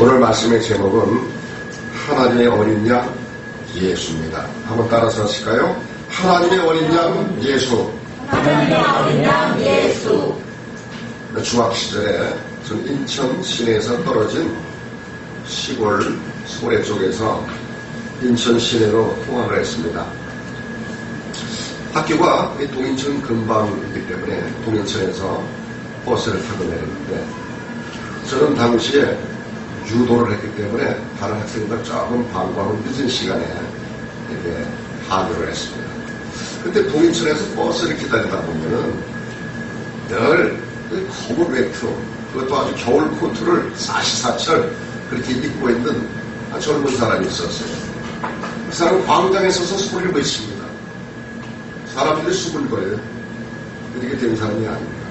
오늘 말씀의 제목은 하나님의 어린 양 예수입니다. 한번 따라서 하실까요? 하나님의 어린 양 예수. 하나님의 어린 양 예수. 중학 시절에 전 인천 시내에서 떨어진 시골 소래 쪽에서 인천 시내로 통학을 했습니다. 학교가 동인천 근방이기 때문에 동인천에서 버스를 타고 내렸는데, 저는 당시에 유도를 했기 때문에 다른 학생보다 조금 방과후 늦은 시간에 이렇게 하교를 했습니다. 그때 동인천에서 버스를 기다리다 보면은 늘 검은 외투, 그것도 아주 겨울 코트를 사시사철 그렇게 입고 있는 젊은 사람이 있었어요. 그 사람은 광장에 서서 소리를 외칩니다. 사람들이 수군거려요. 이렇게 된 사람이 아닙니다.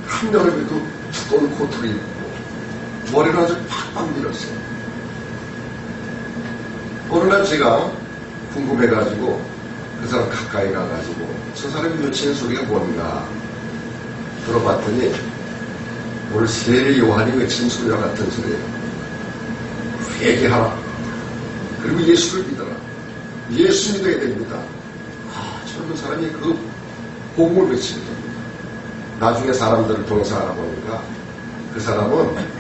한여름에도 두꺼운 코트를 입고 머리를 아주 팍팍 밀었어요. 어느 날 제가 궁금해가지고 그 사람 가까이 가가지고 저 사람이 외치는 소리가 뭔가 들어봤더니 오늘 세례 요한이 외치는 소리와 같은 소리예요. 회개하라. 그리고 예수를 믿어라. 예수 믿어야 됩니다. 젊은 사람이 그 복음을 외치는 겁니다. 나중에 사람들을 통해서 알아보니까 그 사람은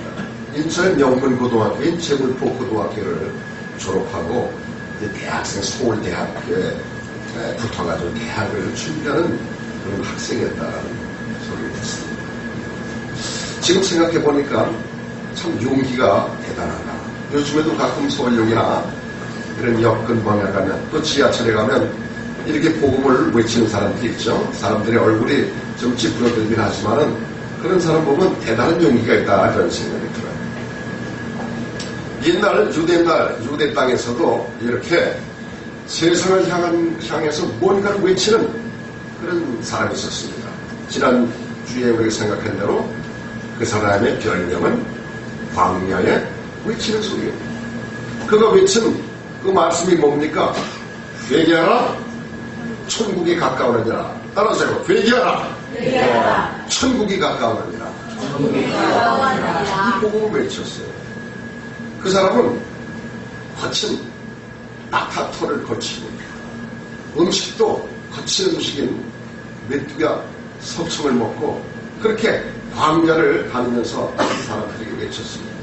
인천 명문고등학교인 제물포고등학교를 졸업하고 이제 대학생 서울대학교에 붙어가지고 대학을 준비하는 그런 학생이었다는 소리를 듣습니다. 지금 생각해보니까 참 용기가 대단하다. 요즘에도 가끔 서울역이나 이런 역 근방에 가면 또 지하철에 가면 이렇게 복음을 외치는 사람들이 있죠. 사람들의 얼굴이 좀 찌푸러들긴 하지만은 그런 사람 보면 대단한 용기가 있다, 그런 생각이 들어요. 옛날 유대 땅에서도 이렇게 세상을 향해서 뭔가를 외치는 그런 사람이 있었습니다. 지난주에 우리가 생각한 대로 그 사람의 별명은 광야에 외치는 소리입니다. 그가 외친 그 말씀이 뭡니까? 회개하라, 천국이 가까우느니라. 따라하세요. 회개하라, 회개하라, 천국이 가까우느니라. 천국이 가까우느니라. 이 복음을 외쳤어요. 그 사람은 거친 낙타털을 거치고 음식도 거친 음식인 메뚜기가 석청을 먹고 그렇게 광야를 다니면서 사람들에게 외쳤습니다.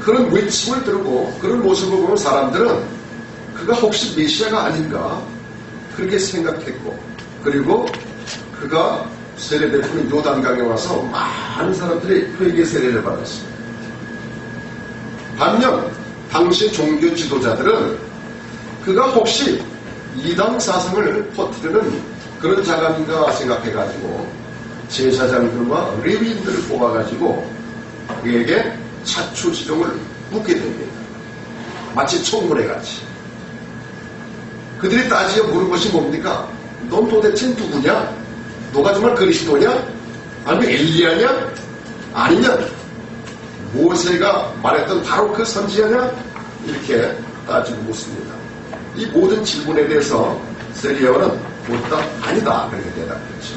그런 외침을 들고 그런 모습을 보는 사람들은 그가 혹시 메시아가 아닌가 그렇게 생각했고, 그리고 그가 세례 베푸는 요단강에 와서 많은 사람들이 회개 세례를 받았습니다. 반면 당시 종교 지도자들은 그가 혹시 이단 사상을 퍼뜨리는 그런 자가인가 생각해가지고 제사장들과 레위인들을 뽑아가지고 그에게 자초지종을 묻게 됩니다. 마치 청문회같이. 그들이 따지어 물은 것이 뭡니까? 넌 도대체 누구냐? 너가 정말 그리스도냐? 아니면 엘리야냐? 아니면 모세가 말했던 바로 그 선지자냐? 이렇게 따지고 묻습니다. 이 모든 질문에 대해서 세례 요한은 묻다 아니다 그렇게 대답했죠.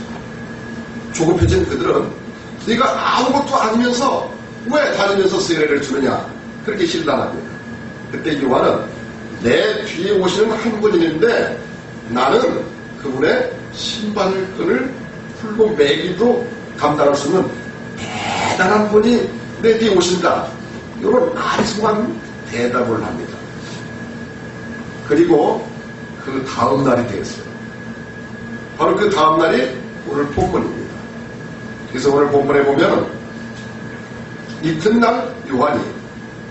조급해진 그들은 네가 아무것도 아니면서 왜 다니면서 세례를 주느냐 그렇게 실단합니다. 그때 요한은 내 뒤에 오시는 한 분이 있는데 나는 그분의 신발끈을 풀고 매기도 감당할 수 있는 대단한 분이 내 뒤에 오신다. 이런 아리송한 대답을 합니다. 그리고 그 다음 날이 되었어요. 바로 그 다음 날이 오늘 본문입니다. 그래서 오늘 본문에 보면 이튿날 요한이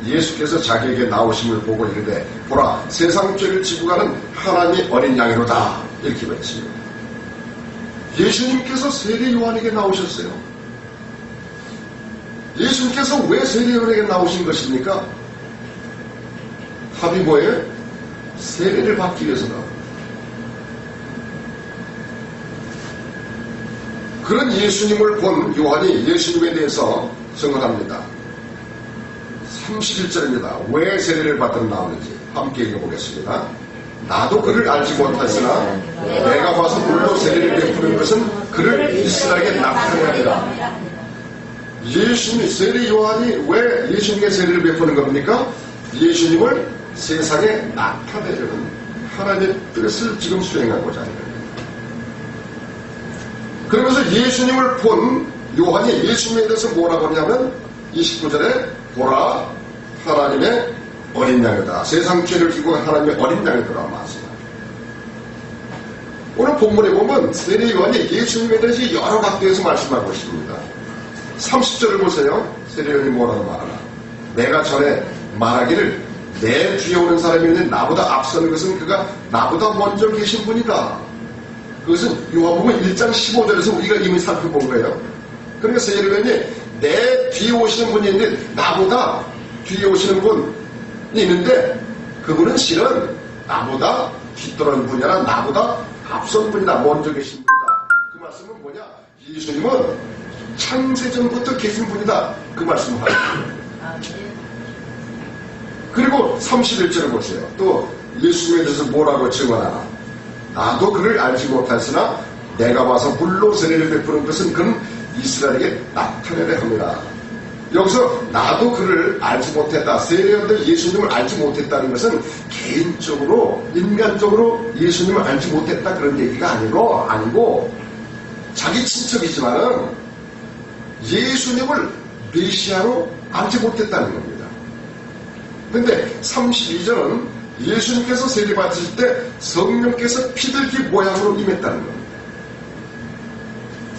예수께서 자기에게 나오심을 보고 이르되 보라 세상 죄를 지고 가는 하나님의 어린 양이로다 이렇게 말했습니다. 예수님께서 세례 요한에게 나오셨어요. 예수님께서 왜 세례 요한에게 나오신 것입니까? 답이 뭐예요? 세례를 받기 위해서 나옵니다. 그런 예수님을 본 요한이 예수님에 대해서 증언합니다. 31절입니다. 왜 세례를 받으러 나오는지 함께 읽어보겠습니다. 나도 그를 알지 못하였으나 내가 와서 물로 세례를 베푸는 것은 그를 이스라엘에게 나타내야 되라. 예수님이, 세례 요한이 왜 예수님께 세례를 베푸는 겁니까? 예수님을 세상에 나타내려는 하나님의 뜻을 지금 수행하고자 하는 겁니다. 그러면서 예수님을 본 요한이 예수님에 대해서 뭐라고 하냐면 29절에 보라 하나님의 어린 양이다. 세상 죄를 지고 하나님의 어린 양이더라 말씀합니다. 오늘 본문에 보면 세례 요한이 예수님에 대해서 여러 각도에서 말씀하고 있습니다. 30절을 보세요. 세례 요한이 뭐라고 말하나? 내가 전에 말하기를 내 뒤에 오는 사람이 있는데 나보다 앞서는 것은 그가 나보다 먼저 계신 분이다. 그것은 요한복음 1장 15절에서 우리가 이미 살펴본 거예요. 그러니까 세례 요한이 내 뒤에 오시는 분이 있는데 나보다 뒤에 오시는 분이 있는데 그분은 실은 나보다 뒤떨어진 분이 아니라 나보다 앞선 분이다. 먼저 계신 분이다. 그 말씀은 뭐냐? 예수님은 창세전부터 계신 분이다. 그 말씀을 하는 거예요. 그리고 31절을 보세요. 또 예수님에 대해서 뭐라고 증언하나? 나도 그를 알지 못하였으나 내가 와서 물로 세례를 베푸는 것은 그는 이스라엘에게 나타내려 합니다. 여기서 나도 그를 알지 못했다. 세례요한도 예수님을 알지 못했다는 것은 개인적으로 인간적으로 예수님을 알지 못했다 그런 얘기가 아니고 자기 친척이지만은 예수님을 메시아로 알지 못했다는 겁니다. 그런데 32절은 예수님께서 세례 받으실 때 성령께서 피들기 모양으로 임했다는 겁니다.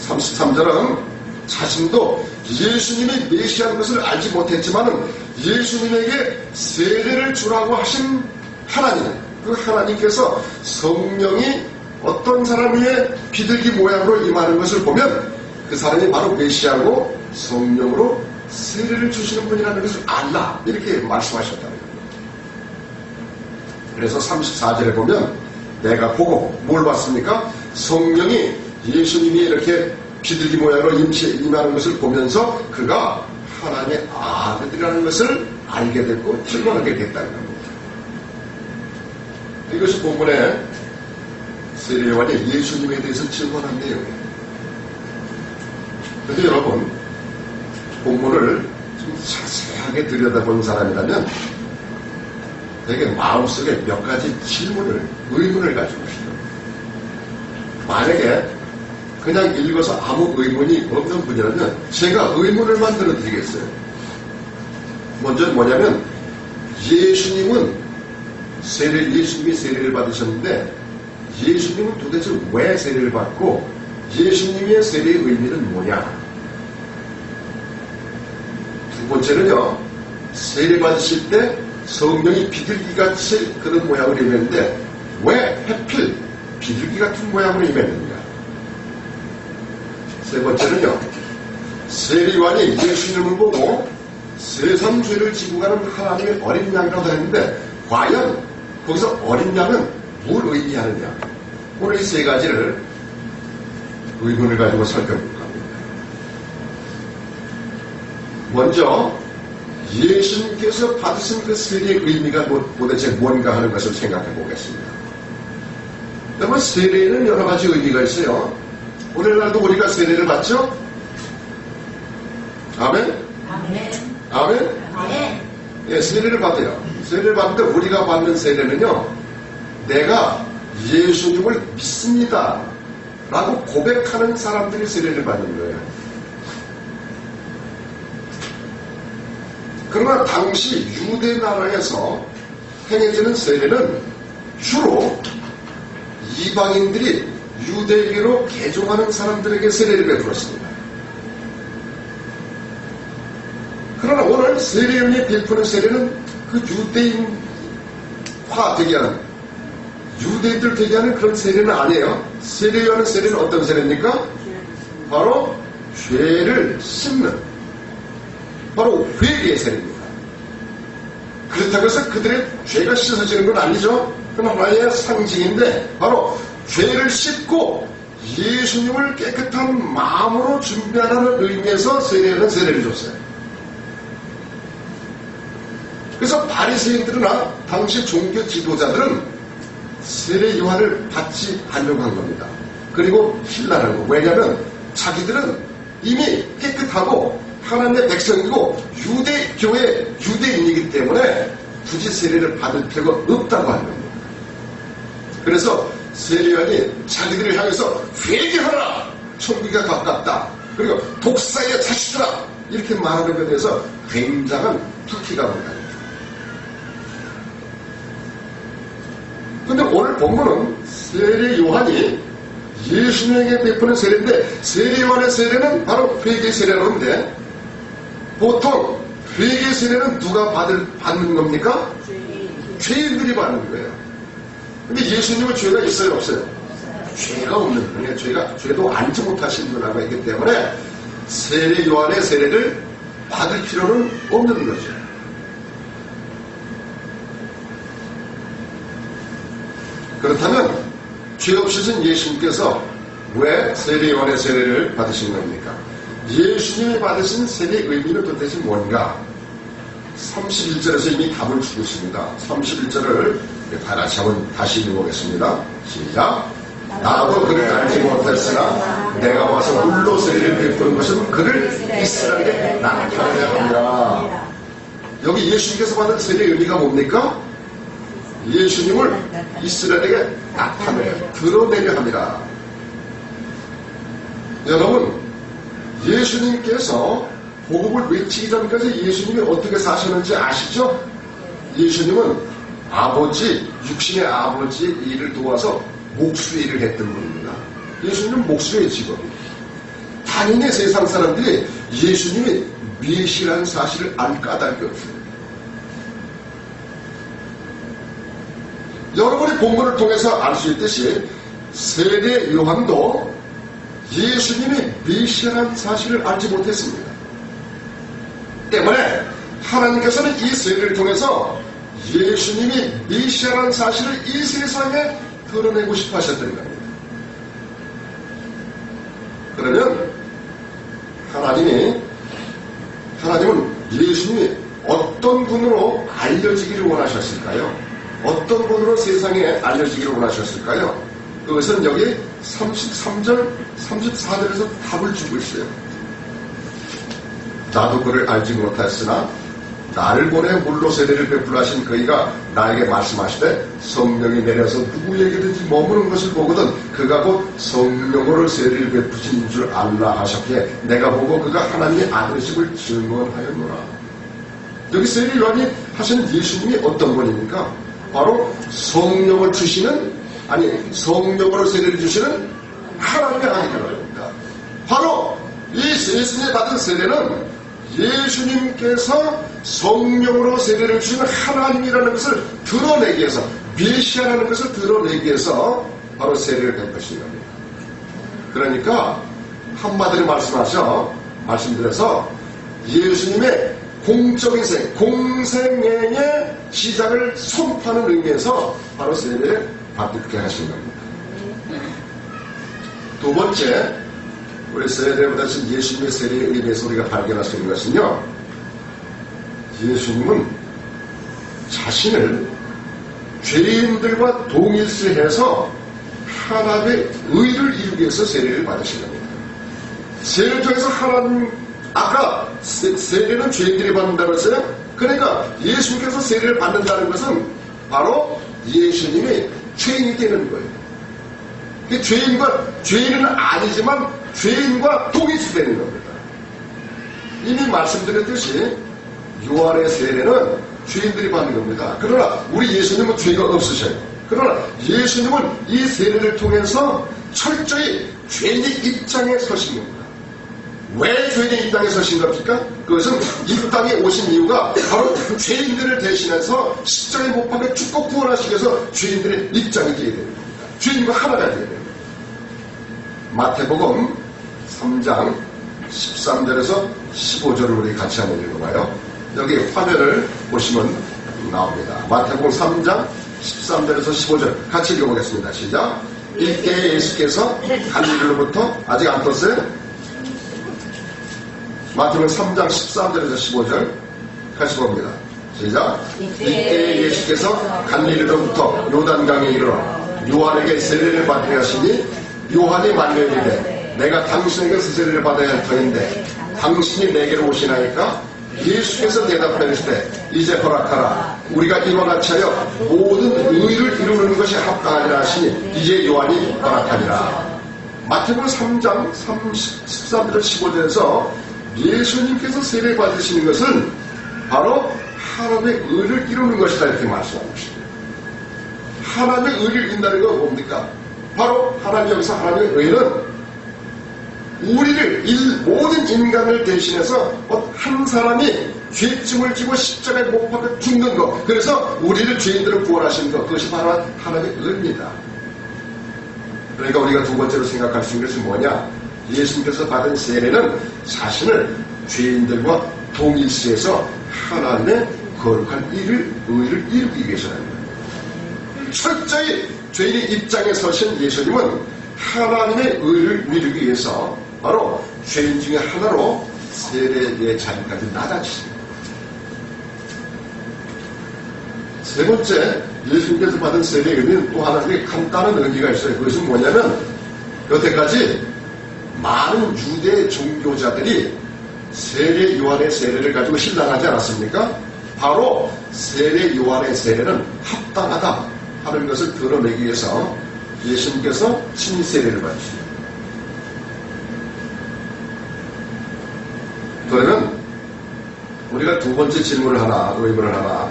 33절은 자신도 예수님이 메시아인 것을 알지 못했지만은 예수님에게 세례를 주라고 하신 하나님, 그 하나님께서 성령이 어떤 사람 위에 비둘기 모양으로 임하는 것을 보면 그 사람이 바로 메시아고 성령으로 세례를 주시는 분이라는 것을 알라 이렇게 말씀하셨다는 겁니다. 그래서 34절에 보면 내가 보고 뭘 봤습니까? 성령이 예수님이 이렇게 비둘기 모양으로 임하는 것을 보면서 그가 하나님의 아들이라는 것을 알게 됐고 증언하게 됐다는 겁니다. 이것이 본문에 세례 요한이 예수님에 대해서 증언한 내용이에요. 그런데 여러분 본문을 좀 자세하게 들여다본 사람이라면 되게 마음속에 몇 가지 의문을 가지고 있어요. 만약에 그냥 읽어서 아무 의문이 없는 분이라면 제가 의문을 만들어 드리겠어요. 먼저 뭐냐면 예수님이 세례를 받으셨는데 예수님은 도대체 왜 세례를 받고 예수님의 세례의 의미는 뭐냐? 두 번째는요, 세례 받으실 때 성령이 비둘기같이 그런 모양으로 임했는데 왜 하필 비둘기 같은 모양으로 임했는가? 세 번째는요, 세례 요한이 예수님을 보고 세상 죄를 지고 가는 하나님의 어린 양이라고 했는데 과연 거기서 어린 양은 뭘 의미하느냐? 오늘 이 세 가지를 의문을 가지고 살펴볼까 합니다. 먼저 예수님께서 받으신 그 세례의 의미가 도대체 뭔가 하는 것을 생각해 보겠습니다. 여러분 세례에는 여러 가지 의미가 있어요. 오늘날도 우리가 세례를 받죠? 아멘? 아멘. 아멘? 아멘. 예, 세례를 받아요. 세례를 받는데 우리가 받는 세례는요, 내가 예수님을 믿습니다 라고 고백하는 사람들이 세례를 받는 거예요. 그러나 당시 유대 나라에서 행해지는 세례는 주로 이방인들이 유대계로 개종하는 사람들에게 세례를 베풀었습니다. 그러나 오늘 세례요한이 베푸는 세례는 그 유대인화 되게 하는, 유대인들 되게 하는 그런 세례는 아니에요. 세례요한의 세례는 어떤 세례입니까? 바로 죄를 씻는, 바로 회개의 세례입니다. 그렇다고 해서 그들의 죄가 씻어지는 건 아니죠. 그건 하나의 상징인데 바로 죄를 씻고 예수님을 깨끗한 마음으로 준비하라는 의미에서 세례는 세례를 줬어요. 그래서 바리새인들이나 당시 종교 지도자들은 세례 요한을 받지 않으려고 한 겁니다. 그리고 신라는 거. 왜냐하면 자기들은 이미 깨끗하고 하나님의 백성이고 유대교의 유대인이기 때문에 굳이 세례를 받을 필요가 없다고 하는 겁니다. 그래서 세례요한이 자기들을 향해서 회개하라! 천국이 가깝다. 그리고 독사의 자식들아! 이렇게 말하는 것에 대해서 굉장한 불쾌감을 가집니다. 그런데 오늘 본문은 세례요한이 예수님에게 베푸는 세례인데 세례요한의 세례는 바로 회개 세례라고 하는데 보통 회개 세례는 누가 받는 겁니까? 죄인들이 받는 거예요. 근데 예수님은 죄가 있어요, 없어요? 죄가 없는 분이에요. 죄도 알지 못하신 분하고 있기 때문에 세례요한의 세례를 받을 필요는 없는 거죠. 그렇다면 죄 없으신 예수님께서 왜 세례요한의 세례를 받으신 겁니까? 예수님이 받으신 세례의 의미는 도대체 뭔가? 31절에서 이미 답을 주고 있습니다. 31절을 다 같이 한번 다시 읽어보겠습니다. 시작. 나도 그를 알지 못했으나 내가 와서 물로 세례를 베푸는 것은 그를 이스라엘에게 나타내야 합니다. 여기 예수님께서 받은 세례의 의미가 뭡니까? 예수님을 이스라엘에게 나타내려 드러내려 합니다. 여러분, 예수님께서 복음을 외치기 전까지 예수님이 어떻게 사셨는지 아시죠? 예수님은 아버지, 육신의 아버지의 일을 도와서 목수의 일을 했던 분입니다. 예수님은 목수의 직업입니다. 당연히 세상 사람들이 예수님이 메시아라는 사실을 알 까닭이 없어요. 여러분이 본문을 통해서 알 수 있듯이 세례 요한도 예수님이 메시아라는 사실을 알지 못했습니다. 때문에 하나님께서는 이 세례를 통해서 예수님이 메시아라는 사실을 이 세상에 드러내고 싶어 하셨던 겁니다. 그러면 하나님은 예수님이 어떤 분으로 알려지기를 원하셨을까요? 어떤 분으로 세상에 알려지기를 원하셨을까요? 그것은 여기 33절, 34절에서 답을 주고 있어요. 나도 그를 알지 못했으나 나를 보내 물로 세례를 베풀어 하신 그이가 나에게 말씀하시되 성령이 내려서 누구에게든지 머무는 것을 보거든 그가 곧 성령으로 세례를 베푸신 줄 알라 하셨기에 내가 보고 그가 하나님의 아들이심을 증언하였노라. 여기 세례 요한이 하시는 예수님이 어떤 분입니까? 바로 성령을 주시는, 성령으로 세례를 주시는 하나님의 아들입니다. 바로 이 예수님이 받은 세례는 예수님께서 성령으로 세례를 주시는 하나님이라는 것을 드러내기 위해서, 메시아라는 것을 드러내기 위해서 바로 세례를 베푸신 겁니다. 그러니까 한마디로 말씀드려서 예수님의 공적인 공생애의 시작을 선포하는 의미에서 바로 세례를 받게 하신 겁니다. 두 번째, 우리 세례를 받으신 예수님의 세례의 의미에서 우리가 발견할 수 있는 것은요, 예수님은 자신을 죄인들과 동일시해서 하나님의 의를 이루기 위해서 세례를 받으신 겁니다. 세례를 통해서 아까 세례는 죄인들이 받는다고 했어요? 그러니까 예수님께서 세례를 받는다는 것은 바로 예수님이 죄인이 되는 거예요. 죄인은 아니지만 죄인과 동일시 되는 겁니다. 이미 말씀드렸듯이 요한의 세례는 죄인들이 받는 겁니다. 그러나 우리 예수님은 죄가 없으셔요. 그러나 예수님은 이 세례를 통해서 철저히 죄인의 입장에 서신 겁니다. 왜 죄인의 입장에 서신 겁니까? 그것은 이 땅에 오신 이유가 바로 죄인들을 대신해서 십자가에 못 박혀 죽고 구원하시기 위해서 죄인들의 입장이 되어야 됩니다. 죄인과 하나가 되어야 됩니다. 마태복음 3장 13절에서 15절을 우리 같이 한번 읽어봐요. 여기 화면을 보시면 나옵니다. 마태복음 3장 13절에서 15절 같이 읽어보겠습니다. 시작. 이때 예수께서 갈릴리로부터 아직 안 떴어요? 마태복음 3장 13절에서 15절 같이 봅니다. 시작. 이때 예수께서 갈릴리로부터 요단강에 이르러 요한에게 세례를 받으려 하시니 요한이 말려 이르되 내가 당신에게 세례를 받아야 할 터인데 당신이 내게로 오시나이까? 예수께서 대답하시되 이제 허락하라. 우리가 이와 같이 하여 모든 의를 이루는 것이 합당하리라 하시니 이제 요한이 허락하니라. 마태복음 3장 13절 15절에서 예수님께서 세례 받으시는 것은 바로 하나님의 의를 이루는 것이다 이렇게 말씀하고 있습니다. 하나님의 의를 이룬다는 건 뭡니까? 바로 하나님 여기서 하나님의 의는 우리를 모든 인간을 대신해서 한 사람이 죄짐을 지고 십자가에 못 박혀 죽는 것, 그래서 우리를 죄인들을 구원하시는 것, 그것이 바로 하나님의 의입니다. 그러니까 우리가 두 번째로 생각할 수 있는 것이 뭐냐? 예수님께서 받은 세례는 자신을 죄인들과 동일시해서 하나님의 거룩한 의를 이루기 위해서라는 거예요. 철저히 죄인의 입장에 서신 예수님은 하나님의 의를 이루기 위해서 바로 죄인 중에 하나로 세례의 자리까지 낮아지십니다. 세 번째, 예수님께서 받은 세례의 의미는 또 하나 간단한 의미가 있어요. 그것은 뭐냐면 여태까지 많은 유대 종교자들이 세례 요한의 세례를 가지고 신랑하지 않았습니까? 바로 세례 요한의 세례는 합당하다 하는 것을 드러내기 위해서 예수님께서 친히 세례를 받으십니다. 그러면 우리가 두 번째 질문을 하나, 의문을 하나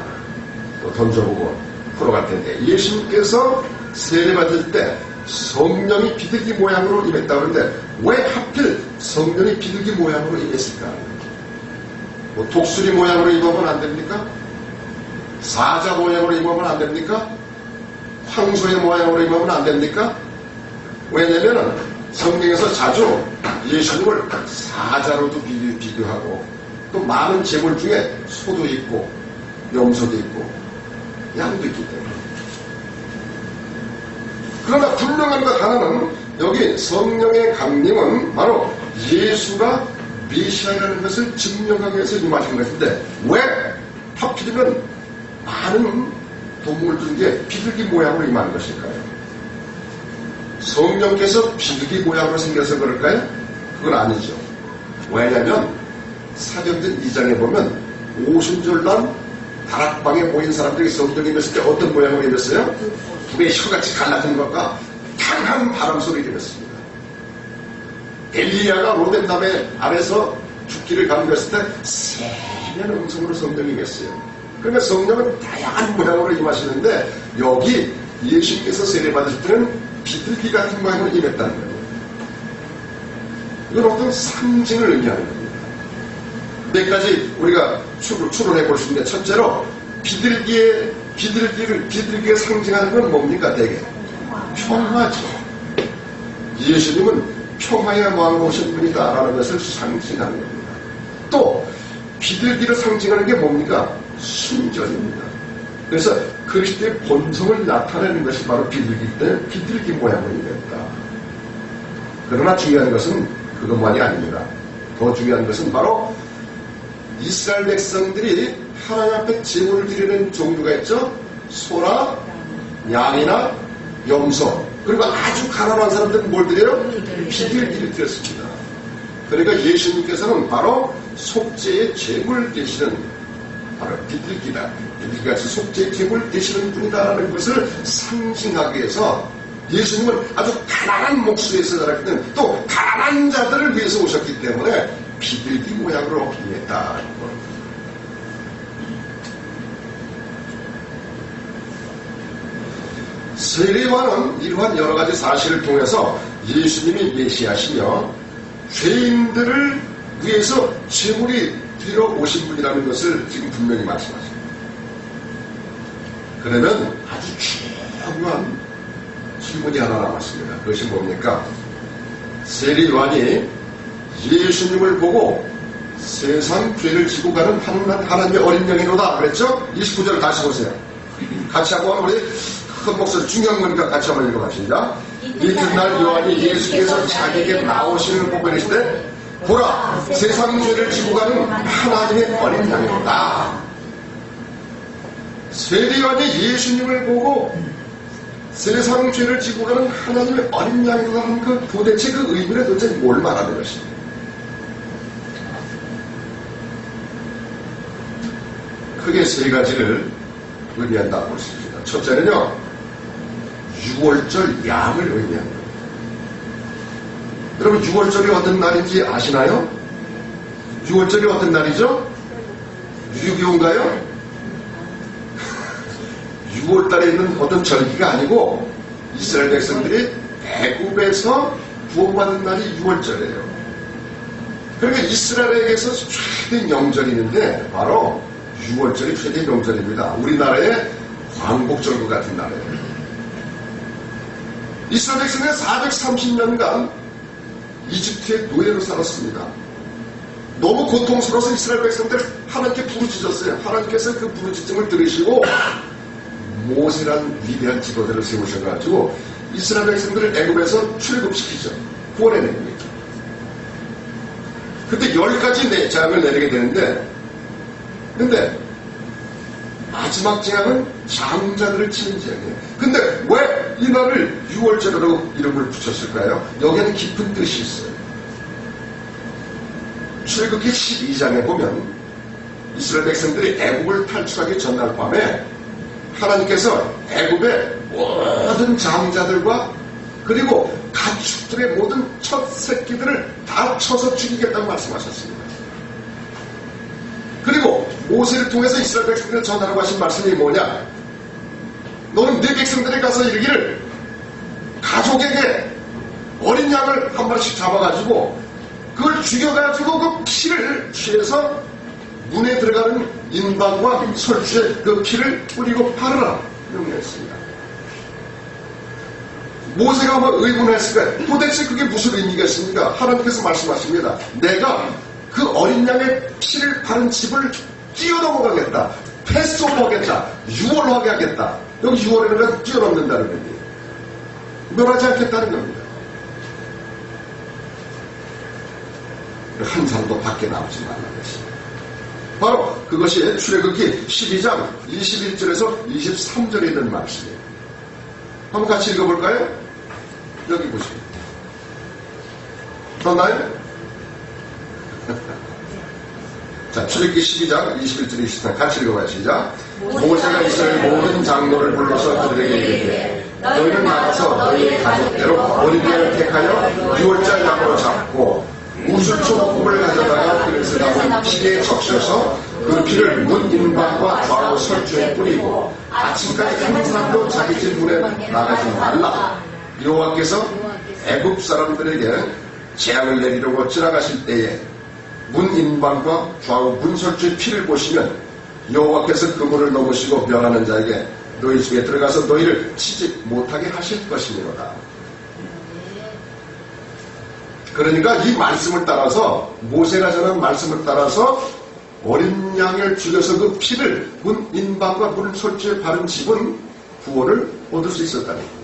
던져보고 풀어갈 텐데, 예수님께서 세례 받을 때 성령이 비둘기 모양으로 임했다고 하는데 왜 하필 성령이 비둘기 모양으로 임했을까? 뭐 독수리 모양으로 임하면 안 됩니까? 사자 모양으로 임하면 안 됩니까? 황소의 모양으로 임하면 안 됩니까? 왜냐면 성경에서 자주 예수님을 사자로도 비교하고 또 많은 재물 중에 소도 있고 염소도 있고 양도 있기 때문에. 그러나 분명한 것 하나는 여기 성령의 강림은 바로 예수가 메시아라는 것을 증명하기 위해서 임하신 것인데 왜 하필이면 많은 동물 중에 비둘기 모양으로 임하는 것일까요? 성령께서 비둘기 모양으로 생겨서 그럴까요? 그건 아니죠. 왜냐하면 사도행전 2장에 보면 오순절날 다락방에 모인 사람들이 성령이 임했을 때 어떤 모양으로 임했어요? 불의 혀같이 갈라진 것과 강한 바람 소리를 임했습니다. 엘리야가 로뎀담의 아래서 죽기를 감겼을 때 세미한 음성으로 성령이 임했어요. 그러니까 성령은 다양한 모양으로 임하시는데 여기 예수님께서 세례 받으실 때는 비둘기 같은 모양으로 임했다는 거예요. 이건 어떤 상징을 의미하는 겁니다. 몇 가지 우리가 추론해 볼 수 있는데, 첫째로 비둘기가 상징하는 건 뭡니까? 대개 평화죠. 예수님은 평화의 왕으로 오신 분이다라는 것을 상징하는 겁니다. 또 비둘기를 상징하는 게 뭡니까? 순전입니다. 그래서 그리스도의 본성을 나타내는 것이 바로 비둘기 때문에 비둘기 모양으로 임했다. 그러나 중요한 것은 그것만이 아닙니다. 더 중요한 것은 바로 이스라엘 백성들이 하나님 앞에 제물을 드리는 종류가 있죠. 소나 양이나 염소, 그리고 아주 가난한 사람들은 뭘 드려요? 비둘기를 드렸습니다. 그러니까 예수님께서는 바로 속죄의 제물 되시는 바로 비둘기다. 비둘기같이 속죄의 제물 되시는 분이다라는 것을 상징하기 위해서 예수님은 아주 가난한 목수에서 자랐거든, 또 가난한 자들을 위해서 오셨기 때문에 비둘기 모양으로 임했다라는 겁니다. 세례요한은 이러한 여러 가지 사실을 통해서 예수님이 메시아시며 죄인들을 위해서 제물이 되어 오신 분이라는 것을 지금 분명히 말씀하십니다. 그러면 아주 중요한 질문이 하나 남았습니다. 그것이 뭡니까? 세례요한이 예수님을 보고 세상 죄를 지고 가는 하나님의 어린 양이로다 그랬죠? 29절을 다시 보세요. 같이 한번 우리 큰 목소리, 중요한 거니까 같이 한번 읽어봅시다. 이튿날 요한이 예수께서 자기에게 나오시는 걸 보고 이르시되 보라, 세상 죄를 지고 가는 하나님의 어린 양이로다. 세례요한이 예수님을 보고 세상 죄를 지고 가는 하나님의 어린 양이라는 그 도대체 그 의미는 도대체 뭘 말하는 것입니까? 크게 세 가지를 의미한다고 볼 수 있습니다. 첫째는요, 6월절 양을 의미합니다. 여러분 6월절이 어떤 날인지 아시나요? 6월절이 어떤 날이죠? 6.25인가요? 6월달에 있는 어떤 절기가 아니고 이스라엘 백성들이 애굽에서 구원받은 날이 6월절이에요. 그러니까 이스라엘에게서 최대 명절이 있는데 바로 6월절이 최대 명절입니다. 우리나라의 광복절과 같은 날이에요. 이스라엘 백성은 430년간 이집트의 노예로 살았습니다. 너무 고통스러워서 이스라엘 백성들 하나님께 부르짖었어요. 하나님께서 그 부르짖음을 들으시고 모세란 위대한 지도자를 세우셔가지고 이스라엘 백성들을 애굽에서 출애굽시키죠. 구원해냅니다. 그때 10가지 재앙을 내리게 되는데, 근데 마지막 재앙은 장자들을 치는 재앙이에요. 근데 왜 이 날을 6월절로 이름을 붙였을까요? 여기에는 깊은 뜻이 있어요. 출애굽기 12장에 보면 이스라엘 백성들이 애굽을 탈출하기 전날 밤에 하나님께서 애굽의 모든 장자들과 그리고 가축들의 모든 첫 새끼들을 다 쳐서 죽이겠다고 말씀하셨습니다. 그리고 모세를 통해서 이스라엘 백성들을 전하라고 하신 말씀이 뭐냐? 너는 네 백성들에 가서 이르기를 가족에게 어린 양을 한 마리씩 잡아가지고 그걸 죽여가지고 그 피를 취해서 문에 들어가는 인방과 설주에 그 피를 뿌리고 바르라 명령했습니다. 모세가 아마 의문했을 거예요. 도대체 그게 무슨 의미가 있습니까? 하나님께서 말씀하십니다. 내가 그 어린 양의 피를 바른 집을 뛰어넘어가겠다. 패스오버하겠다. 유월하게 하겠다. 여기 유월이라는 뛰어넘는다는 겁니다. 멸하지 않겠다는 겁니다. 한 사람도 밖에 나오지 말라는 것입니다. 바로 그것이 출애굽기 12장 21절에서 23절에 있는 말씀이에요. 한번 같이 읽어볼까요? 여기 보시면 떴나요? 자, 출애굽기 12장 21절 23절 같이 읽어봐요. 시작. 모세가 이스라엘 모든 장로를 불러서 그들에게 이르되 너희는 나가서 너희의 가족대로 어린 양을 택하여 6월절 양으로 잡고 우슬초 굽을 가져다가 그릇에 담은 피에 적셔서 그 피를 문 인방과 좌우 설주에 뿌리고 아침까지 한 사람도 자기 집 문에 나가지 말라. 여호와께서 애굽 사람들에게 재앙을 내리려고 지나가실 때에 문 인방과 좌우 문 설주의 피를 보시면 여호와께서 그 문을 넘으시고 멸하는 자에게 너희 집에 들어가서 너희를 치지 못하게 하실 것이니로다. 그러니까 이 말씀을 따라서 모세가 전한 말씀을 따라서 어린 양을 죽여서 그 피를 문 인방과 문 설주에 바른 집은 구원을 얻을 수 있었다는 겁니다.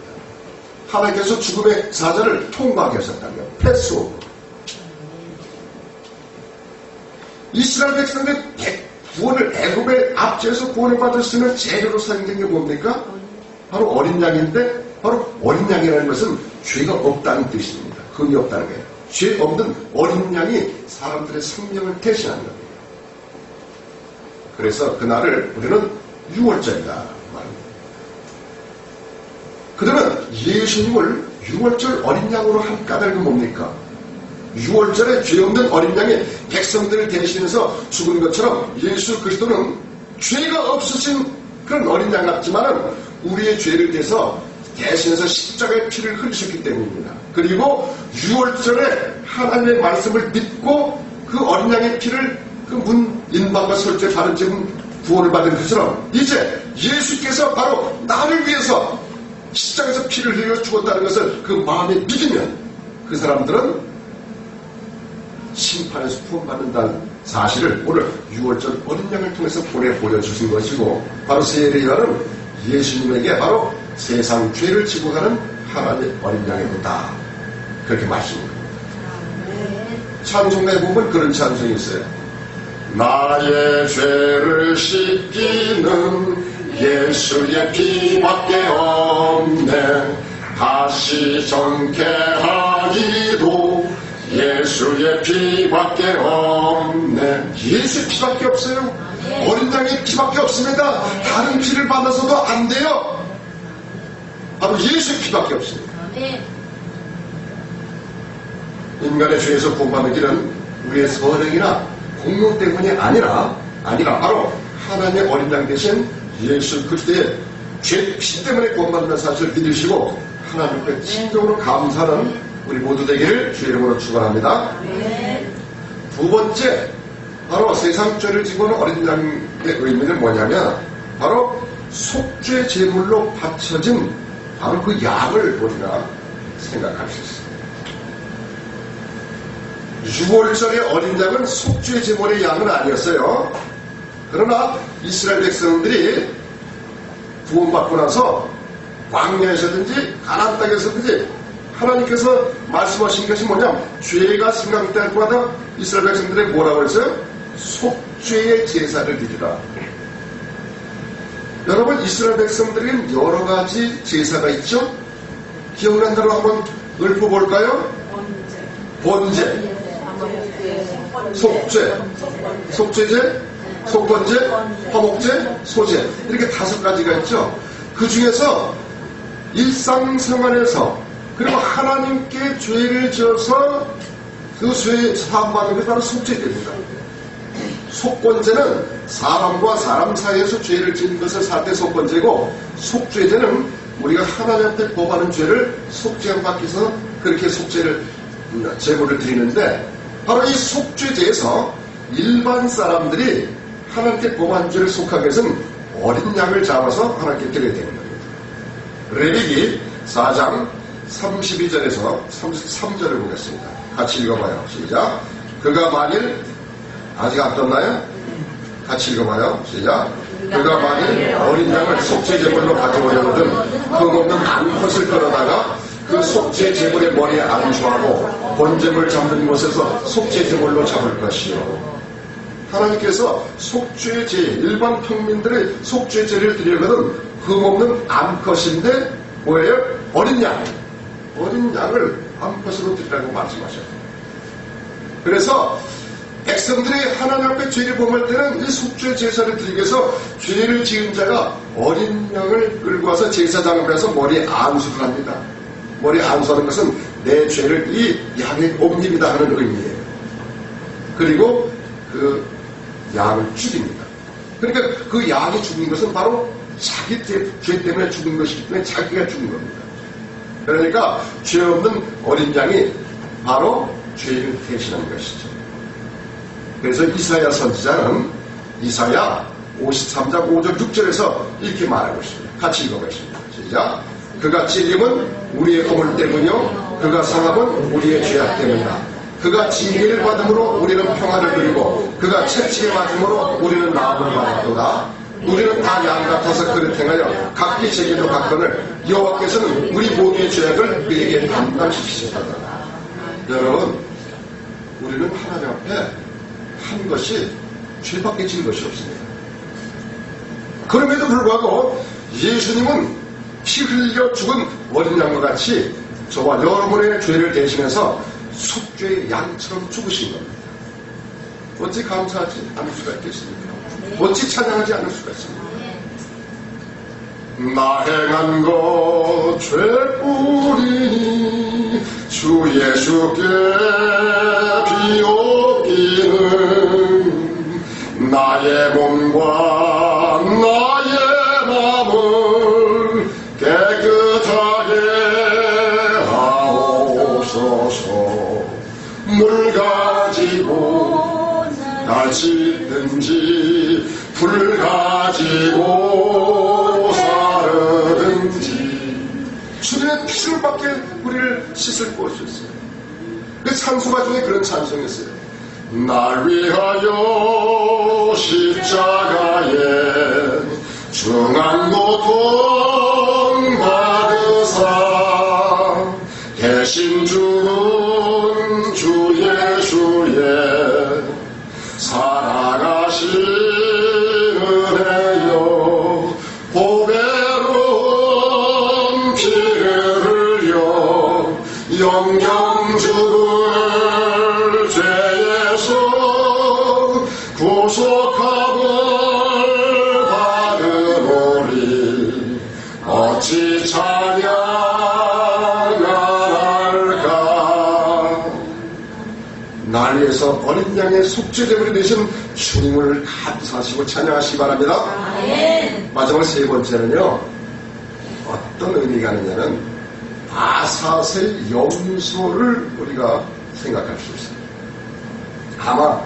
하나님께서 죽음의 사자를 통과하게 하셨다는 거예요. 패스오버. 이스라엘 백성들 구원을 애굽의 앞지에서 구원을 받을 수 있는 재료로 사용된 게 뭡니까? 바로 어린 양인데 바로 어린 양이라는 것은 죄가 없다는 뜻입니다. 흠이 없다는 거예요. 죄 없는 어린 양이 사람들의 생명을 대신하는 겁니다. 그래서 그날을 우리는 6월절이다 말합니다. 그러면 예수님을 6월절 어린 양으로 한 까닭은 뭡니까? 6월절에 죄 없는 어린 양이 백성들을 대신해서 죽은 것처럼 예수 그리스도는 죄가 없으신 그런 어린 양 같지만은 우리의 죄를 대신해서 십자가의 피를 흘리셨기 때문입니다. 그리고 6월절에 하나님의 말씀을 믿고 그 어린 양의 피를 그 문 인방과 설주에 바른 집은 구원을 받은 것처럼 이제 예수께서 바로 나를 위해서 십자가에서 피를 흘려 죽었다는 것을 그 마음에 믿으면 그 사람들은 심판에서 구원받는다는 사실을 오늘 6월절 어린 양을 통해서 보여주신 것이고 바로 세례요한은 예수님에게 바로 세상 죄를 지고 가는 하나님의 어린 양이다. 그렇게 말씀합니다. 찬송가에 보면 그런 찬송이 있어요. 나의 죄를 씻기는 예수의 피밖에 없네. 다시 정케하기도 예수의 피밖에 없네. 예수의 피밖에 없어요. 어린 양의 피밖에 없습니다. 다른 피를 받아서도 안 돼요. 바로 예수의 피밖에 없습니다. 인간의 죄에서 구원받는 길은 우리의 선행이나 공로 때문이 아니라 바로 하나님의 어린 양 대신 예수 그리스도의 죄 피 때문에 구원받는 사실을 믿으시고 하나님께 진정으로 감사하는 우리 모두 되기를 주의 이름으로 축원합니다. 두 번째, 바로 세상 죄를 지고 오는 어린 양의 의미는 뭐냐면 바로 속죄 제물로 바쳐진 바로 그 양을 우리가 생각할 수 있습니다. 유월절의 어린 양은 속죄 제물의 양은 아니었어요. 그러나 이스라엘 백성들이 구원받고 나서 광야에서든지 가나안 땅에서든지 하나님께서 말씀하신 것이 뭐냐면 죄가 생각될 때마다 이스라엘 백성들이 뭐라고 했어요? 속죄의 제사를 드리라. 여러분, 이스라엘 백성들에게는 여러 가지 제사가 있죠? 기억나는 대로 한번 읊어볼까요? 번제, 속죄, 속죄제, 속번제, 화목제, 소제, 이렇게 5가지가 있죠. 그 중에서 일상생활에서 그리고 하나님께 죄를 지어서 그 죄 사함받는 것이 바로 속죄입니다. 속번제는 사람과 사람 사이에서 죄를 지은 것을 살 때 속번제고, 속죄제는 우리가 하나님 앞에 범하는 죄를 속죄받기 위해서 그렇게 속죄를 제물을 드리는데, 바로 이 속죄제에서 일반 사람들이 하나님께 범한 죄를 속하기 위해서는 어린 양을 잡아서 하나님께 드려야 되는 겁니다. 레위기 4장 32절에서 33절을 보겠습니다. 같이 읽어봐요. 시작. 그가 만일 아직 안 떴나요? 같이 읽어봐요. 시작. 그가 만일 어린 양을 속죄제물로 가져오려거든 흠없는 암컷을 끌어다가 그 속죄제물의 머리에 안수하고 번제물 잡는 곳에서 속죄제물로 잡을 것이요. 하나님께서 속죄제, 일반 평민들의 속죄제를 드리려거든 흠없는 암컷인데 뭐예요? 어린 양. 어린 양을 암컷으로 드리라고 말씀하셨어요. 그래서 백성들이 하나님 앞에 죄를 범할 때는 이 속죄 제사를 드리기 위해서 죄를 지은 자가 어린 양을 끌고 와서 제사장을 해서 머리에 안수를 합니다. 머리에 안수하는 것은 내 죄를 이 양에 옮깁니다 하는 의미예요. 그리고 그 양을 죽입니다. 그러니까 그 양이 죽은 것은 바로 자기 죄 때문에 죽은 것이기 때문에 자기가 죽은 겁니다. 그러니까 죄 없는 어린 양이 바로 죄를 대신한 것이죠. 그래서 이사야 선지자는 이사야 53장 5절 6절에서 이렇게 말하고 있습니다. 같이 읽어보겠습니다. 시작. 그가 찔림은 우리의 고물 때문이요 그가 상함은 우리의 죄악 때문이다. 그가 징계를 받음으로 우리는 평화를 누리고 그가 채찍에 맞음으로 우리는 나음을 받았도다. 우리는 다 양 같아서 그릇 행하여 각기 제게로 갔거늘 여호와께서는 우리 모두의 죄악을 그에게 담당시키셨다. 여러분, 우리는 하나님 앞에 한 것이 죄밖에 진 것이 없습니다. 그럼에도 불구하고 예수님은 피 흘려 죽은 어린 양과 같이 저와 여러분의 죄를 대신해서 속죄의 양처럼 죽으신 겁니다. 어찌 감사하지 않을 수가 있겠습니까? 어찌 찬양하지 않을 수가 있습니까? 나 행한 것 죄뿐이니 주 예수께 비옵기는 나의 몸과 나의 마음을 깨끗하게 하옵소서. 물 가지고 날 씻든지 불 가지고 사르든지 주님의 피줄밖에 우리를 씻을 곳이 있어요. 그 찬송가 중에 그런 찬송이 있어요. 날 위하여 십자가에 중한 고통 받으사 대신 주는 주 예수의 살아가신 은혜여 보배로운 피를 흘려 영영 죽을 죄에서 구속함을 받으노니 어찌 찬양할까. 날 위해서 어린 양의 속죄제물이 되신 주님을 감사하시고 찬양하시기 바랍니다. 아멘. 마지막 세 번째는요, 어떤 의미가 있느냐는 아사셀 염소를 우리가 생각할 수 있습니다. 아마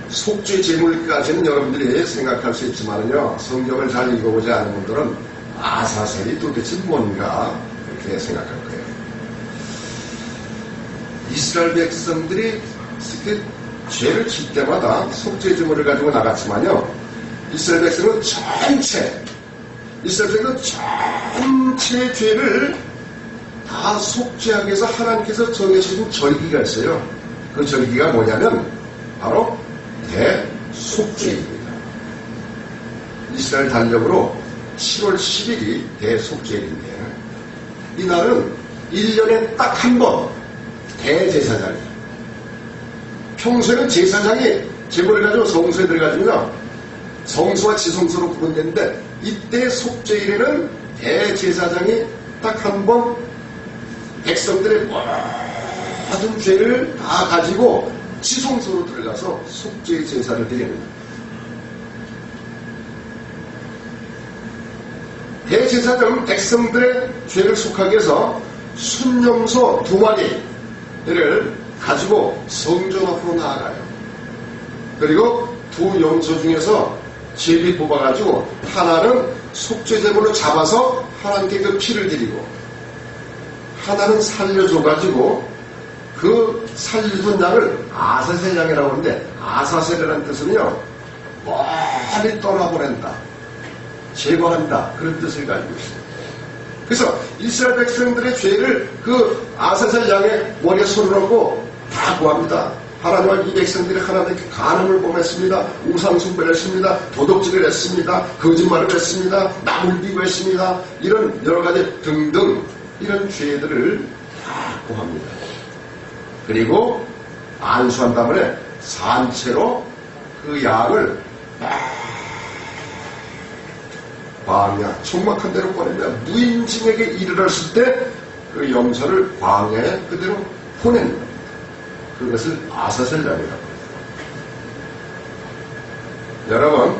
속죄 제물까지는 여러분들이 생각할 수 있지만요, 성경을 잘 읽어보지 않은 분들은 아사셀이 도대체 뭔가 그렇게 생각할 거예요. 이스라엘 백성들이 특히 죄를 질 때마다 속죄 제물을 가지고 나갔지만요, 이스라엘 백성은 전체의 죄를 다 속죄하기 위해서 하나님께서 정해주신 절기가 있어요. 그 절기가 뭐냐면 바로 대속죄입니다. 이스라엘 달력으로 7월 10일이 대속죄일인데, 이날은 1년에 딱 한 번 대제사장이, 평소에는 제사장이 제물을 가지고 성소에 들어가지고요, 성소와 지성소로 구분되는데, 이때 속죄일에는 대제사장이 딱 한 번 백성들의 모든 죄를 다 가지고 지성소로 들어가서 속죄 제사를 드리는, 대제사장은 백성들의 죄를 속하기 위해서 순염소 2마리를 가지고 성전 앞으로 나아가요. 그리고 두 염소 중에서 제비 뽑아가지고 하나는 속죄제물로 잡아서 하나님께 그 피를 드리고, 하나는 살려줘가지고 그 살려준 양을 아사셀 양이라고 하는데, 아사셀이라는 뜻은요, 멀리 떠나보낸다, 제거한다, 그런 뜻을 가지고 있습니다. 그래서 이스라엘 백성들의 죄를 그 아사셀 양의 머리에 손을 얹고 다 구합니다. 하나님과 이 백성들이 하나님께 간음을 범했습니다. 우상 숭배를 했습니다. 도둑질을 했습니다. 거짓말을 했습니다. 남을 비고 했습니다. 이런 여러 가지 등등 이런 죄들을 다 구합니다. 그리고 안수한 다음에 산채로 그 양을 광야, 촉막한 데로 보내면 무인징에게 이르렀을 때 그 염소를 광야에 그대로 보내는 겁니다. 그것을 아사셀 양이라고 합니다. 여러분,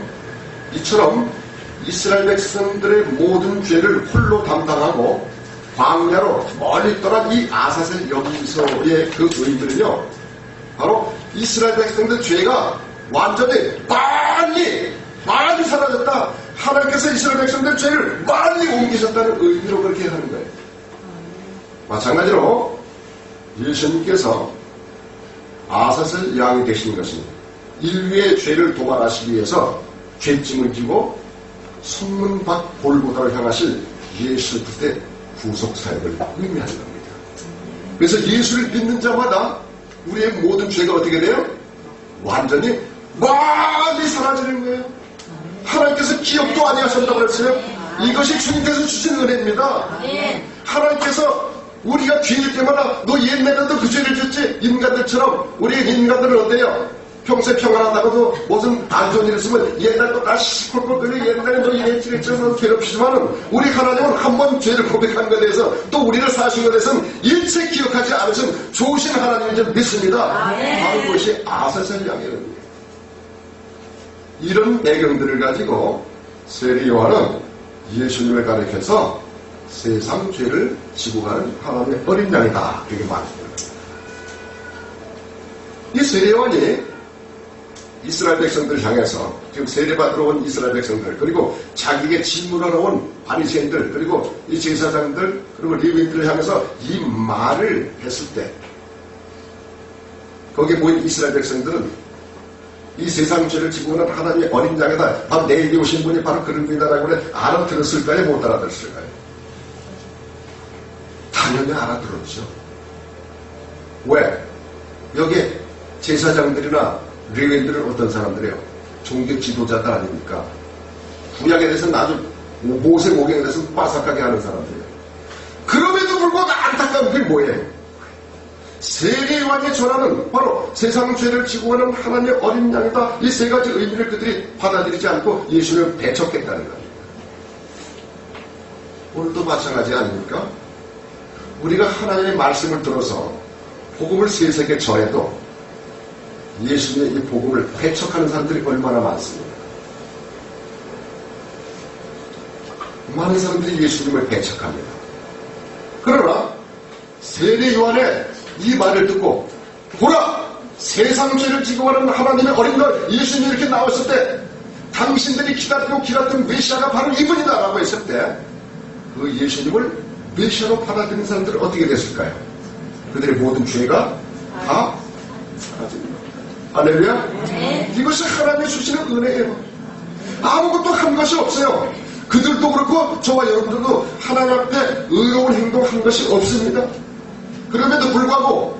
이처럼 이스라엘 백성들의 모든 죄를 홀로 담당하고 광야로 멀리 떠난 이 아사셀 염소의 그 의미는요, 바로 이스라엘 백성들 죄가 완전히 빨리 사라졌다, 하나님께서 이스라엘 백성들 죄를 빨리 옮기셨다는 의미로 그렇게 하는 거예요. 마찬가지로 예수님께서 아사셀 양이 되신 것은 인류의 죄를 도말하시기 위해서 죄짐을 지고 성문 밖 골고다를 향하실 예수 그리스도의 구속사역을 의미하는 겁니다. 그래서 예수를 믿는 자마다 우리의 모든 죄가 어떻게 돼요? 완전히 많이 사라지는 거예요. 하나님께서 기억도 아니하셨다고 그랬어요. 이것이 주님께서 주신 은혜입니다. 하나님께서 우리가 죄일 때마다 너 옛날에도 그 죄를 졌지? 인간들처럼 우리 인간들은 어때요? 평소에 평안하다가도 무슨 단전 일 있으면 옛날 거 다 시끌거려, 옛날에 너 이랬지 너 괴롭히지만은 우리 하나님은 한 번 죄를 고백한 것에 대해서 또 우리를 사신 것에 대해서는 일체 기억하지 않으신 좋으신 하나님인 줄 믿습니다. 바로 그것이 아사셀 양의 의미예요. 이런 배경들을 가지고 세례 요한은 예수님을 가리켜서 세상 죄를 지고 가는 하나님의 어린 양이다, 그렇게 말했습니다. 이 세례 요한이 이스라엘 백성들을 향해서, 지금 세례받으러 온 이스라엘 백성들, 그리고 자기에게 질문하러 온 바리새인들, 그리고 이 제사장들, 그리고 레위인들을 향해서 이 말을 했을 때, 거기에 모인 이스라엘 백성들은 이 세상 죄를 지고 가는 하나님의 어린 양이다, 바로 내일이 오신 분이 바로 그런 분이다라고 알아들었을까요? 못 알아들었을까요? 당연히 알아들었죠. 왜? 여기에 제사장들이나 레위인들은 어떤 사람들이에요? 종교 지도자들 아닙니까? 구약에 대해서는 아주 모세 모경에 대해서 빠삭하게 하는 사람들이에요. 그럼에도 불구하고 안타까운 게 뭐예요? 세례요한이 전하는 바로 세상 죄를 지고 가는 하나님의 어린 양이다. 이 세 가지 의미를 그들이 받아들이지 않고 예수님을 배척했다는 겁니다. 오늘도 마찬가지 아닙니까? 우리가 하나님의 말씀을 들어서 복음을 세상에 전해도 예수님의 이 복음을 배척하는 사람들이 얼마나 많습니까? 많은 사람들이 예수님을 배척합니다. 그러나 세례 요한의 이 말을 듣고 보라! 세상 죄를 지고 가는 하나님의 어린 날 예수님이 이렇게 나왔을 때 당신들이 기다리고 기다렸던 메시아가 바로 이분이다 라고 했을 때 그 예수님을 메시아로 받아들이는 사람들은 어떻게 됐을까요? 그들의 모든 죄가 다 사라집니다. 할렐루야? 이것이 하나님의 주시는 은혜예요. 아무것도 한 것이 없어요. 그들도 그렇고 저와 여러분들도 하나님 앞에 의로운 행동한 것이 없습니다. 그럼에도 불구하고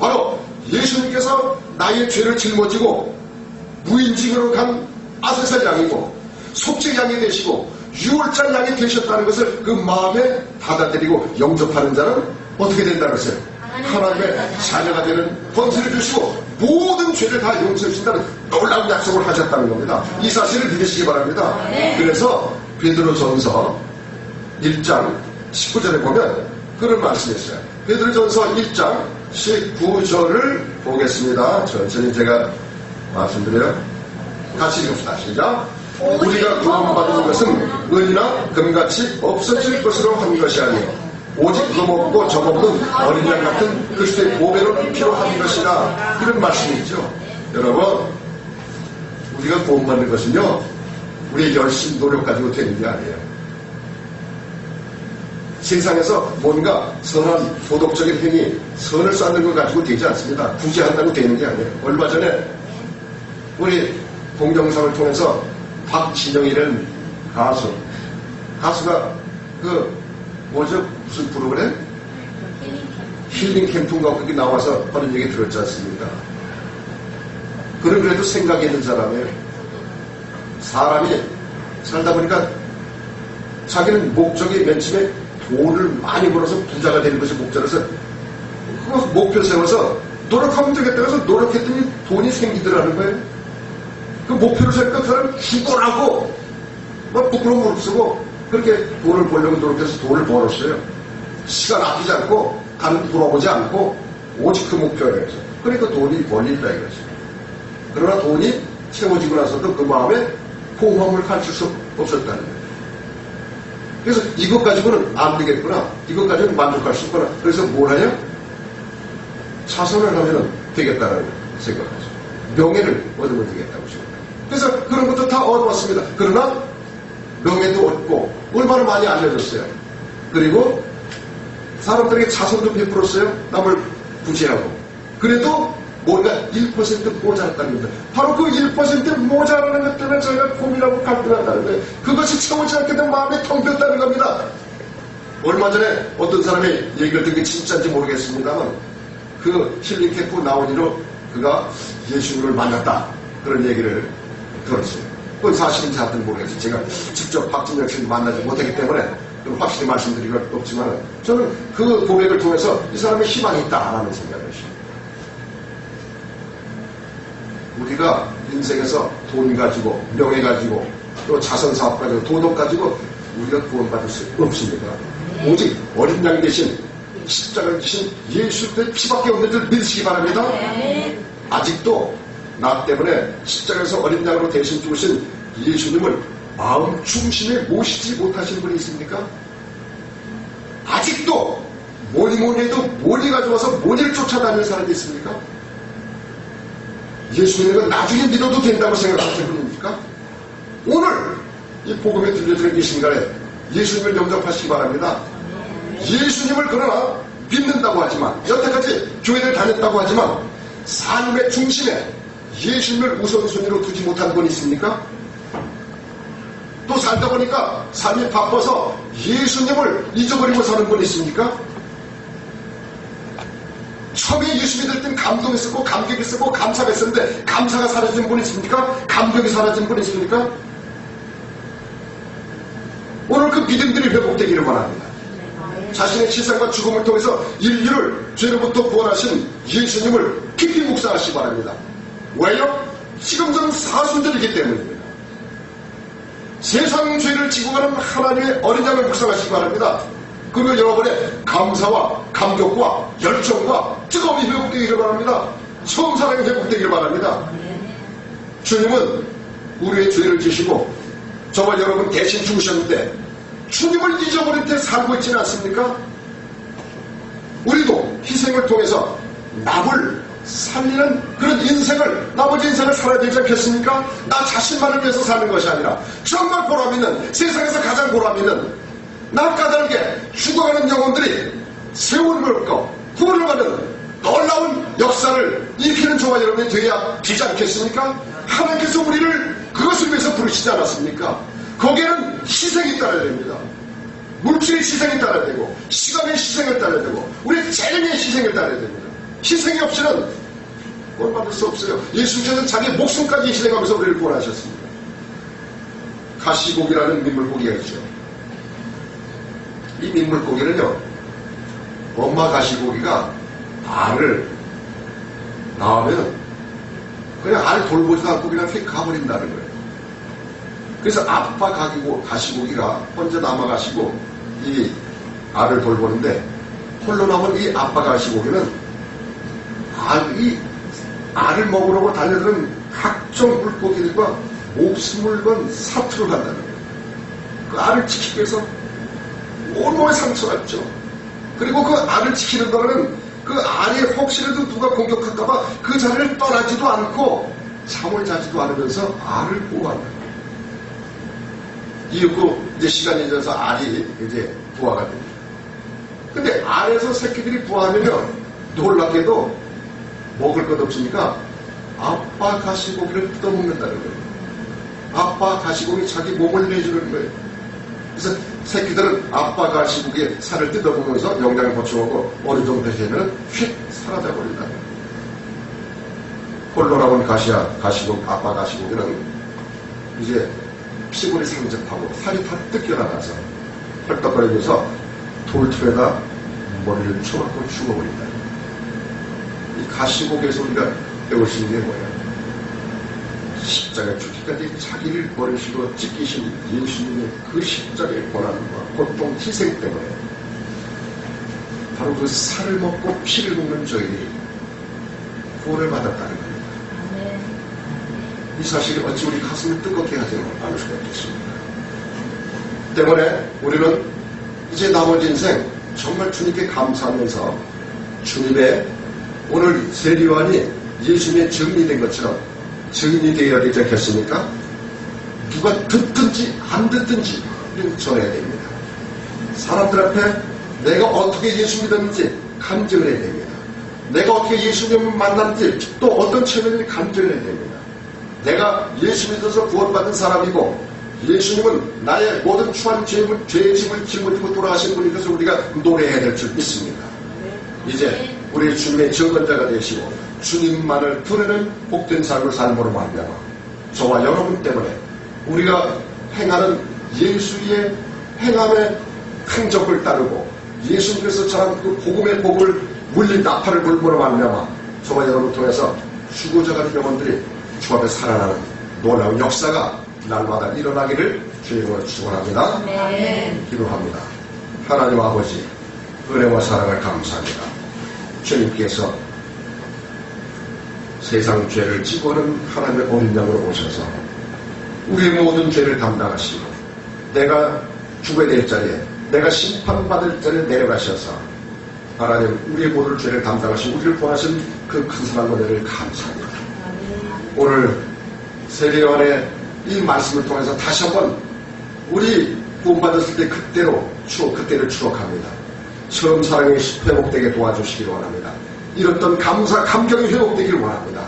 바로 예수님께서 나의 죄를 짊어지고 무인징으로 간 아세살 양이고 속죄 양이 되시고 유월절 양이 되셨다는 것을 그 마음에 받아들이고 영접하는 자는 어떻게 된다는 것을 하나님의 자녀가 되는 권세를 주시고 모든 죄를 다 용서해 주신다는 놀라운 약속을 하셨다는 겁니다. 이 사실을 믿으시기 바랍니다. 그래서 베드로전서 1장 19절에 보면 그런 말씀이 있어요. 베드로전서 1장 19절을 보겠습니다. 천천히 제가 말씀드려요. 같이 읽읍시다. 시작. 우리가 구원받는 것은 은이나 금같이 없어질 것으로 한 것이 아니요 오직 금없고 점없는 어린 양 같은 그리스도의 보배로 피로 한 것이라. 이런 말씀이죠. 여러분, 우리가 구원받는 것은요 우리의 열심 노력 가지고 되는 게 아니에요. 세상에서 뭔가 선한 도덕적인 행위, 선을 쌓는 것 가지고 되지 않습니다. 굳이 한다고 되는 게 아니에요. 얼마 전에 우리 동영상을 통해서 박진영이라는 가수가 뭐죠? 무슨 프로그램? 힐링 캠프인가 거기 나와서 하는 얘기 들었지 않습니까? 그래도 생각이 있는 사람이에요. 사람이 살다 보니까 자기는 목적이 맨 처음에 돈을 많이 벌어서 부자가 되는 것이 목적이라서 그 목표 세워서 노력하면 되겠다 해서 노력했더니 돈이 생기더라는 거예요. 그 목표를 세우니까 그 사람이 죽어라고 막 부끄러운 무릎 쓰고 그렇게 돈을 벌려고 노력해서 돈을 벌었어요. 시간 아끼지 않고 다른 돌아보지 않고 오직 그 목표에 대해서. 그러니까 돈이 벌린다 이거지. 그러나 돈이 채워지고 나서도 그 마음에 공허함을 감출 수 없었다는 거예요. 그래서 이것 가지고는 안 되겠구나. 이것 가지고는 만족할 수 없구나. 그래서 뭘 해요? 자선을 하면 되겠다는 생각하죠. 명예를 얻으면 되겠다고 생각해요. 그래서 그런 것도 다 얻었습니다. 그러나 명예도 얻고 얼마나 많이 알려졌어요. 그리고 사람들에게 자선도 베풀었어요. 남을 구제하고. 그래도 뭔가 1% 모자랐다는 겁니다. 바로 그 1% 모자라는 것 때문에 저희가 고민하고 갈등한다는 거예요. 그것이 채워지지 않게 되면 마음이 텅 빈다는 겁니다. 얼마 전에 어떤 사람이 얘기를 듣는 게 진짜인지 모르겠습니다만 그 힐링 캠프 나온 이로 그가 예수님을 만났다. 그런 얘기를 들었어요. 그건 사실인지 하여튼 모르겠어요. 제가 직접 박진영 씨를 만나지 못했기 때문에 확실히 말씀드릴 건 없지만 저는 그 고백을 통해서 이 사람의 희망이 있다라는 생각을 했어요. 우리가 인생에서 돈 가지고 명예 가지고 또 자선사업 가지고 도덕 가지고 우리가 구원받을 수 없습니다. 오직 어린 양이 되신 십자가를 지신 예수의 피밖에 없는 줄 믿으시기 바랍니다. 아직도 나 때문에 십자가에서 어린 양으로 대신 죽으신 예수님을 마음 중심에 모시지 못하시는 분이 있습니까? 아직도 뭐니 해도 뭐니 가져와서 뭐니를 쫓아다니는 사람이 있습니까? 예수님은 나중에 믿어도 된다고 생각하시는 분입니까? 오늘 이 복음에 들려드린 이 순간에 예수님을 영접하시기 바랍니다. 예수님을 그러나 믿는다고 하지만 여태까지 교회를 다녔다고 하지만 삶의 중심에 예수님을 우선순위로 두지 못한 분이 있습니까? 또 살다 보니까 삶이 바빠서 예수님을 잊어버리고 사는 분이 있습니까? 처음에 예수 믿을 땐 감동이 있었고 감격이 있었고 감사가 있었는데 감사가 사라진 분이 있습니까? 감격이 사라진 분이 있습니까? 오늘 그 믿음들이 회복되기를 바랍니다. 자신의 희생과 죽음을 통해서 인류를 죄로부터 구원하신 예수님을 깊이 묵상하시기 바랍니다. 왜요? 지금 저는 사순절이기 때문입니다. 세상 죄를 지고 가는 하나님의 어린 양을 묵상하시기 바랍니다. 그리고 여러분의 감사와 감격과 열정과 뜨거움이 회복되기를 바랍니다. 처음 사랑이 회복되기를 바랍니다. 주님은 우리의 죄를 지시고 저와 여러분 대신 죽으셨는데 주님을 잊어버린 채 살고 있지는 않습니까? 우리도 희생을 통해서 남을 살리는 그런 인생을, 나머지 인생을 살아야 되지 않겠습니까? 나 자신만을 위해서 사는 것이 아니라 정말 보람있는, 세상에서 가장 보람있는, 나 까다롭게 죽어가는 영혼들이 세월을 얻고 구원을 받는 놀라운 역사를 일으키는 저와 여러분이 되어야 되지 않겠습니까? 하나님께서 우리를 그것을 위해서 부르시지 않았습니까? 거기에는 희생이 따라야 됩니다. 물질의 희생이 따라야 되고, 시간의 희생을 따라야 되고, 우리의 재능의 희생을 따라야 됩니다. 희생이 없이는 구원 받을 수 없어요. 예수님께서는 자기 목숨까지 희생하면서 우리를 구원하셨습니다. 가시고기라는 민물고기가 있죠. 이 민물고기는요, 엄마 가시고기가 알을 낳으면 그냥 알 돌보지도 않고 그냥 휙 가버린다는 거예요. 그래서 아빠 가시고기가 혼자 남아가시고 이 알을 돌보는데, 홀로 남은 이 아빠 가시고기는 이 알을 먹으려고 달려드는 각종 물고기들과 목숨을 건 사투를 한다는 거예요. 그 알을 지키기 위해서 온몸에 상처가 있죠. 그리고 그 알을 지키는 동안은 그 알이 혹시라도 누가 공격할까봐 그 자리를 떠나지도 않고 잠을 자지도 않으면서 알을 보호한다. 이윽고 이제 시간이 지나서 알이 이제 부화가 됩니다. 근데 알에서 새끼들이 부화하면 놀랍게도 먹을 것 없으니까 아빠 가시고기를 뜯어먹는다는 거예요. 아빠 가시고기 자기 몸을 내주는 거예요. 그래서 새끼들은 아빠 가시고기에 살을 뜯어먹으면서 영양을 보충하고 어느 정도 되면 휙 사라져버린다는 거예요. 홀로 남은 아빠 가시고기는 이제 피골이 상접하고 살이 다 뜯겨나가서 헐떡거리면서 돌틀에다 머리를 쳐박고 죽어버린다. 이 가시고기에서 우리가 배울 수 있는 게 뭐예요? 십자가에 죽기까지 자기를 버리시고 찢기신 예수님의 그 십자가의 고난과 고통, 희생 때문에 바로 그 살을 먹고 피를 먹는 저희들이 구원을 받았다는 겁니다. 이 사실이 어찌 우리 가슴을 뜨겁게 하지는 않을 수가 없겠습니까? 때문에 우리는 이제 나머지 인생 정말 주님께 감사하면서 주님의 오늘 세리요한이 예수님의 증인된 것처럼 증인이 되어야 되지 않겠습니까? 누가 듣든지 안 듣든지 우리는 전해야 됩니다. 사람들 앞에 내가 어떻게 예수 믿었는지 간증을 해야 됩니다. 내가 어떻게 예수님을 만났는지 또 어떤 체면인지 간증을 해야 됩니다. 내가 예수 믿어서 구원받은 사람이고 예수님은 나의 모든 추한 죄의 짐을 짊어지고 돌아가신 분이라서 우리가 노래해야 될 줄 믿습니다. 이제 우리 주님의 증언자가 되시고 주님만을 드러내는 복된 삶을 삶으로 말미암아 저와 여러분 때문에 우리가 행하는 예수의 행함의 행적을 따르고 예수님께서 전한 그 복음의 복을 물린 나팔을 불므로 말미암아 저와 여러분 통해서 죽어져가는 영혼들이 주 앞에 살아나는 놀라운 역사가 날마다 일어나기를 주님으로 축원합니다. 기도합니다. 하나님 아버지 은혜와 사랑을 감사합니다. 주님께서 세상 죄를 지고 하는 하나님의 어린 양으로 오셔서 우리의 모든 죄를 담당하시고 내가 죽어야 될 자리에 내가 심판받을 자리에 내려가셔서 하나님 우리의 모든 죄를 담당하시고 우리를 구하신 그 큰 사랑 은혜를 감사합니다. 오늘 세례요한의 이 말씀을 통해서 다시 한번 우리 구원받았을 때 그때를 추억합니다. 처음 사랑이 회복되게 도와주시기를 원합니다. 이렇던 감사, 감격이 회복되기를 원합니다.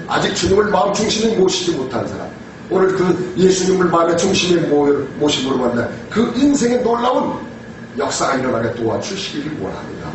아직 주님을 마음 중심에 모시지 못한 사람, 오늘 그 예수님을 마음의 중심에 모심으로 만나 그 인생의 놀라운 역사가 일어나게 도와주시기를 원합니다.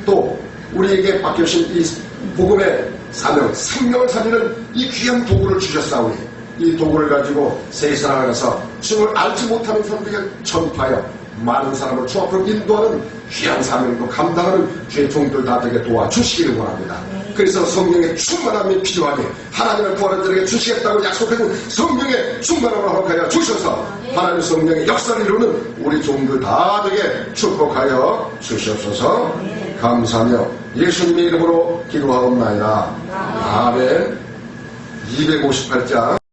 또 우리에게 맡겨주신 이 복음의 사명, 생명을 살리는 이 귀한 도구를 주셨사오니 이 도구를 가지고 세상에 가서 주님을 알지 못하는 사람들에게 전파하여 많은 사람을 주 앞으로 인도하는 귀한 사명도 감당하는 주의 종들 다 되게 도와주시기를 원합니다. 그래서 성령의 충만함이 필요하니 하나님을 구하는 자에게 주시겠다고 약속해준 성령의 충만함을 허락하여 주셔서 하나님 성령의 역사를 이루는 우리 종들 다 되게 축복하여 주시옵소서. 감사하며 예수님의 이름으로 기도하옵나이다. 아멘. 258장